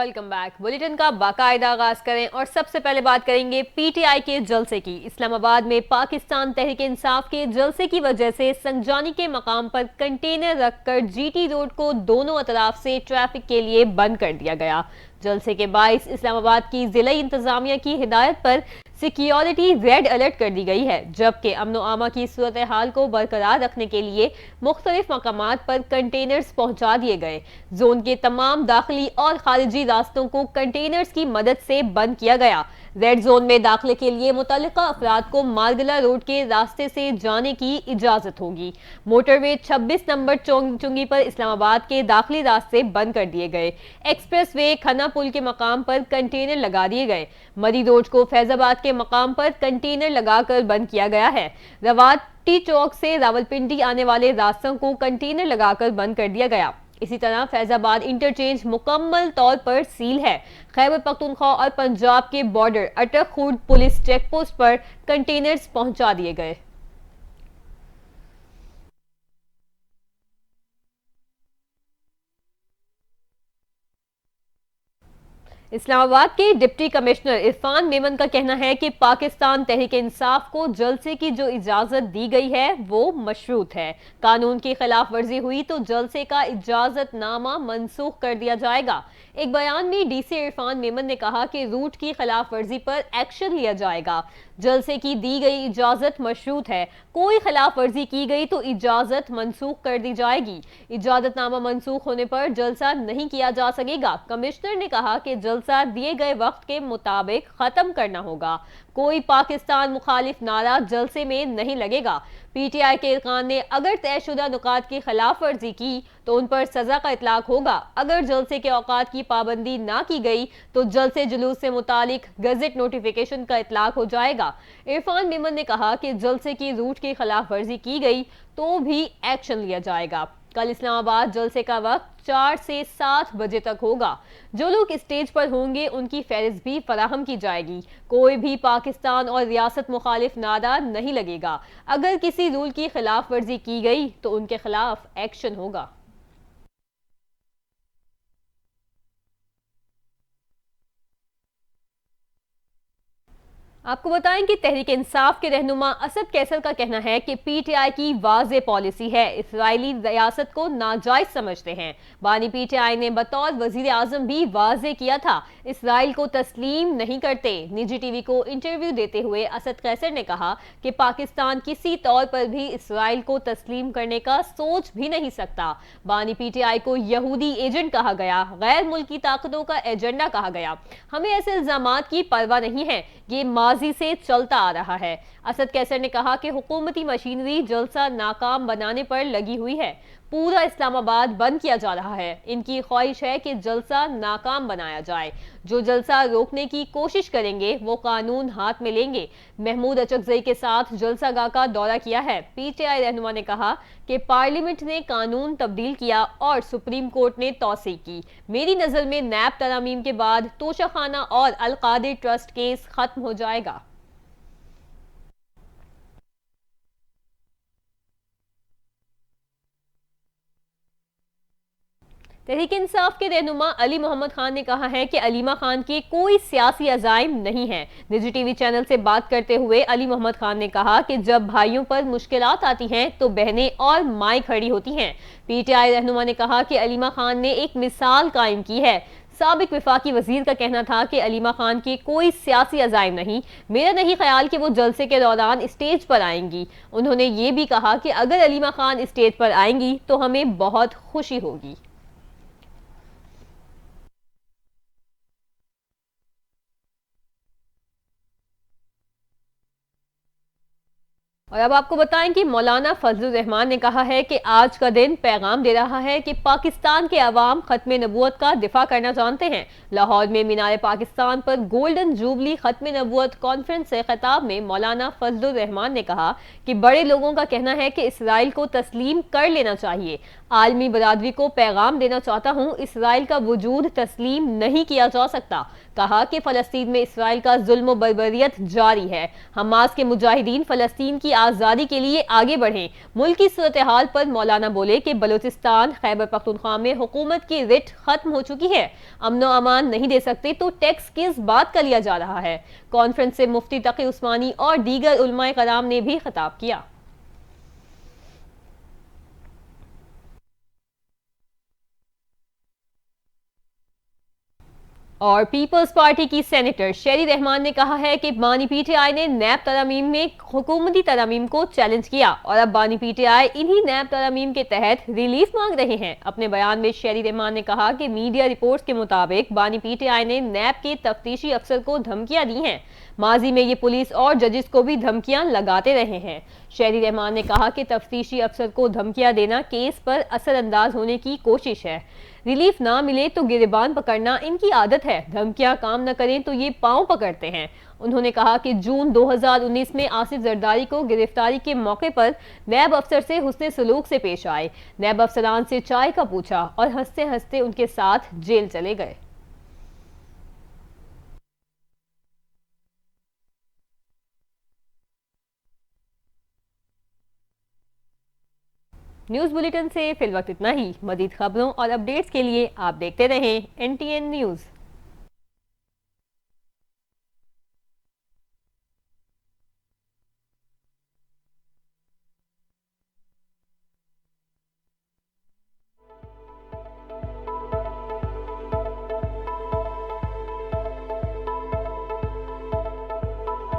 Welcome back. Bulletin का बाकायदा आगाज करें और सबसे पहले बात करेंगे पीटीआई के जलसे की। इस्लामाबाद में पाकिस्तान तहरीक इंसाफ के जलसे की वजह से संजानी के मकाम पर कंटेनर रखकर जीटी रोड को दोनों अतराफ से ट्रैफिक के लिए बंद कर दिया गया। जलसे के बाइस इस्लामाबाद की जिला इंतजामिया की हिदायत पर सिक्योरिटी रेड अलर्ट कर दी गई है, जबकि अमनो आमा की सूरत हाल को बरकरार रखने के लिए मुख्तलिफ मकामात पर कंटेनर्स पहुंचा दिए गए। जोन के तमाम दाखिली और खारिजी रास्तों को कंटेनर्स की मदद से बंद किया गया। रेड जोन में दाखिले के लिए मुतल्लिका अफराद को मारगला रोड के रास्ते से जाने की इजाजत होगी। मोटरवे 26 नंबर चुंगी पर इस्लामाबाद के दाखिली रास्ते बंद कर दिए गए। एक्सप्रेस वे खन्ना पुल के मकाम पर कंटेनर लगा दिए गए। मरी रोड को फैजाबाद के मकाम पर कंटेनर लगाकर बंद किया गया है। रवाटी चौक से रावलपिंडी आने वाले रास्तों को कंटेनर लगाकर बंद कर दिया गया। इसी तरह फैजाबाद इंटरचेंज मुकम्मल तौर पर सील है। खैबर पख्तूनख्वा और पंजाब के बॉर्डर अटक खुर्द पुलिस चेक पोस्ट पर कंटेनर्स पहुंचा दिए गए। इस्लामाबाद के डिप्टी कमिश्नर इरफान मेमन का कहना है कि पाकिस्तान तहरीक इंसाफ को जलसे की जो इजाजत दी गई है वो मशरूत है। कानून की खिलाफ वर्जी हुई तो जलसे का इजाजतनामा मनसूख कर दिया जाएगा। एक बयान में डीसी इरफान मेमन ने कहा कि रूट की खिलाफ वर्जी पर एक्शन लिया जाएगा। जलसे की दी गई इजाजत मशरूत है, कोई खिलाफ वर्जी की गई तो इजाजत मनसूख कर दी जाएगी। इजाजतनामा मनसूख होने पर जलसा नहीं किया जा सकेगा। कमिश्नर ने कहा कि जलसा दिए गए वक्त के मुताबिक खत्म करना होगा। कोई पाकिस्तान मुखालिफ नारा जलसे में नहीं लगेगा। पीटीआई के अरकान ने अगर तयशुदा नुकात की खिलाफ वर्जी की तो उन पर सजा का इतलाक होगा। अगर जलसे के औकात की पाबंदी ना की गई तो जलसे जुलूस से मुतालिक गजट नोटिफिकेशन का इतलाक हो जाएगा। इरफान मेमन ने कहा कि जलसे की रूट की खिलाफ वर्जी की गई तो भी एक्शन लिया जाएगा। कल इस्लामाबाद जलसे का वक्त 4 से 7 बजे तक होगा। जो लोग स्टेज पर होंगे उनकी फहरिस्त भी फराहम की जाएगी। कोई भी पाकिस्तान और रियासत मुखालिफ नारा नहीं लगेगा। अगर किसी रूल की खिलाफ वर्जी की गई तो उनके खिलाफ एक्शन होगा। आपको बताएं कि तहरीक इंसाफ के रहनुमा असद कैसर का कहना है कि पीटीआई की वाज़े पॉलिसी है, इसराइली रियासत को नाजायज समझते हैं। बानी पीटीआई ने बतौर वजीर आजम भी वाज़े किया था, इसराइल को तस्लीम नहीं करते। निजी टीवी को इंटरव्यू देते हुए असद कैसर ने कहा कि पाकिस्तान किसी तौर पर भी इसराइल को तस्लीम करने का सोच भी नहीं सकता। बानी पीटीआई को यहूदी एजेंट कहा गया, गैर मुल्की ताकतों का एजेंडा कहा गया। हमें ऐसे इल्जामात की परवाह नहीं है, ये माजी से चलता आ रहा है। असद कैसर ने कहा कि हुकूमती मशीनरी जलसा नाकाम बनाने पर लगी हुई है। पूरा इस्लामाबाद बंद किया जा रहा है। इनकी ख्वाहिश है कि जलसा नाकाम बनाया जाए। जो जलसा रोकने की कोशिश करेंगे वो कानून हाथ में लेंगे। महमूद अचकजई के साथ जलसा गाह का दौरा किया है। पीटीआई रहनुमा ने कहा कि पार्लियामेंट ने कानून तब्दील किया और सुप्रीम कोर्ट ने तौसीक की। मेरी नजर में नैब तरामीम के बाद तोशाखाना और अल-कादिर ट्रस्ट केस खत्म हो जाएगा। तहरीक इंसाफ के रहनुमा अली मोहम्मद खान ने कहा है कि अलीमा खान के कोई सियासी अजाइम नहीं है। निजी टीवी चैनल से बात करते हुए अली मोहम्मद खान ने कहा कि जब भाइयों पर मुश्किलात आती हैं तो बहनें और माएँ खड़ी होती हैं। पीटीआई रहनुमा ने कहा कि अलीमा खान ने एक मिसाल कायम की है। साबिक विफाकी वजीर का कहना था कि अलीमा खान के कोई सियासी अजाइम नहीं। मेरा नहीं ख्याल कि वो जलसे के दौरान स्टेज पर आएंगी। उन्होंने ये भी कहा कि अगर अलीमा खान स्टेज पर आएंगी तो हमें बहुत खुशी होगी। और अब आपको बताएं कि मौलाना फजलुर रहमान ने कहा है कि आज का दिन पैगाम दे रहा है कि पाकिस्तान के अवाम खत्म नबूवत का दिफा करना जानते हैं। लाहौर में मीनार पाकिस्तान पर गोल्डन जुबली खत्म नबूवत कॉन्फ्रेंस से खिताब में मौलाना फजलुर रहमान ने कहा कि बड़े लोगों का कहना है कि इसराइल को तस्लीम कर लेना चाहिए। आलमी बरादरी को पैगाम देना चाहता हूं, इसराइल का वजूद तस्लीम नहीं किया जा सकता। कहा कि फलस्तीन में इसराइल का जुल्म बर्बरियत जारी है। हमास के मुजाहिदीन फलस्तीन की आज़ादी के लिए आगे बढ़ें। मुल्क की सूरत हाल पर मौलाना बोले कि बलूचिस्तान खैबर पख्तूनख्वा में हुकूमत की रिट खत्म हो चुकी है। अमनो अमान नहीं दे सकते तो टैक्स किस बात का लिया जा रहा है। कॉन्फ्रेंस से मुफ्ती तकी उस्मानी और दीगर उलमाए कराम ने भी खिताब किया। और पीपल्स पार्टी की सेनेटर शेरी रहमान ने कहा है कि बानी पीटीआई ने नैब तरमीम में हुकूमती तरमीम को चैलेंज किया और अब बानी पीटीआई इन्हीं नैब तरमीम के तहत रिलीफ मांग रहे हैं। अपने बयान में शेरी रहमान ने कहा कि मीडिया रिपोर्ट्स के मुताबिक बानी पीटीआई ने नैब के तफ्तीशी अफसर को धमकियां दी हैं। माजी में ये पुलिस और जजेस को भी धमकियां लगाते रहे हैं। शेरी रहमान ने कहा कि तफ्तीशी अफसर को धमकियां देना केस पर असरअंदाज होने की कोशिश है। रिलीफ ना मिले तो गिरबान पकड़ना इनकी आदत है। धमकियां काम न करें तो ये पांव पकड़ते हैं। उन्होंने कहा कि जून 2019 में आसिफ जरदारी को गिरफ्तारी के मौके पर नैब अफसर से हुस्ने सलूक से पेश आए। नैब अफसरान से चाय का पूछा और हंसते हंसते उनके साथ जेल चले गए। न्यूज बुलेटिन से फिलवक्त इतना ही। मजीद खबरों और अपडेट्स के लिए आप देखते रहें NTN न्यूज।